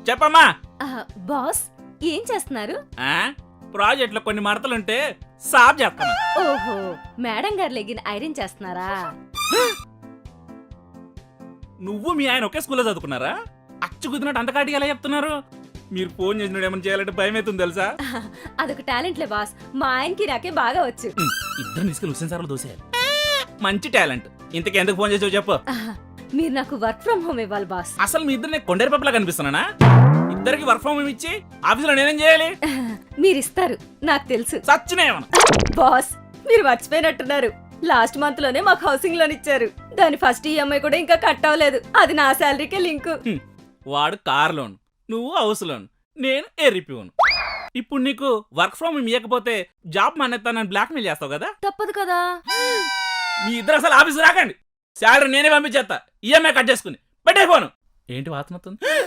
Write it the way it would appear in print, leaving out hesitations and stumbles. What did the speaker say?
చెప్పమ్మా. బాస్ ఏం చేస్తున్నారు? ప్రాజెక్ట్ లో కొన్ని మడతలుంటే సాఫ్ చేస్తాను. ఓహో, మేడం గారు లెగిన్ ఐరన్ చేస్తున్నారా? నువ్వు మీ ఆయన ఒకే స్కూల్లో చదువుకున్నారా? అచ్చు కుదిరినట్టు అంత కాటికి ఎలా చెప్తున్నారు? మీరు ఫోన్ చేసినప్పుడు ఏమైనా చేయాలంటే భయం అవుతుంది తెలుసా? అదొక టాలెంట్లే బాస్, మా ఆయనకి నాకే బాగా వచ్చు. ఇద్దరు తీసుకెళ్ళి హుస్సేన్ సార్లు దోసేయాలి. మంచి టాలెంట్. ఇంతకు ఎందుకు ఫోన్ చేసావు చెప్పు. మీరు నాకు వర్క్ ఫ్రం హోమ్ ఇవ్వాలి బాస్. అసలు మీ ఇద్దరు నేను కొండేరు పప్పులా కనిపిస్తున్నానా? ఇద్దరికి వర్క్ ఫ్రం హోమ్ ఇచ్చి ఆఫీసులో నేనేం చేయాలి? మీరు ఇస్తారు నాకు తెలుసు. సచ్చినేమన్నా బాస్ మీరు మర్చిపోయినట్టున్నారు, లాస్ట్ మంత్ లోనే మాకు హౌసింగ్ లోన్ ఇచ్చారు. దాని ఫస్ట్ ఈఎంఐ కూడా ఇంకా కట్ అవ్వలేదు. అది నా శాలరీకే లింక్. వాడు కార్ లోన్, నువ్వు హౌస్ లోన్, నేను ఎర్రిపోను. ఇప్పుడు నీకు వర్క్ ఫ్రమ్ హోమ్ ఇవ్వకపోతే జాబ్ మానేస్తానని బ్లాక్ మెయిల్ చేస్తావు కదా? తప్పదు కదా. మీ ఇద్దరు అసలు ఆఫీస్ రాకండి. శాలరీ నేనే పంపించేస్తా, ఈఎంఐ కట్ చేసుకుని. పెట్టే ఫోను. ఏంటి వాసన వస్తుంది?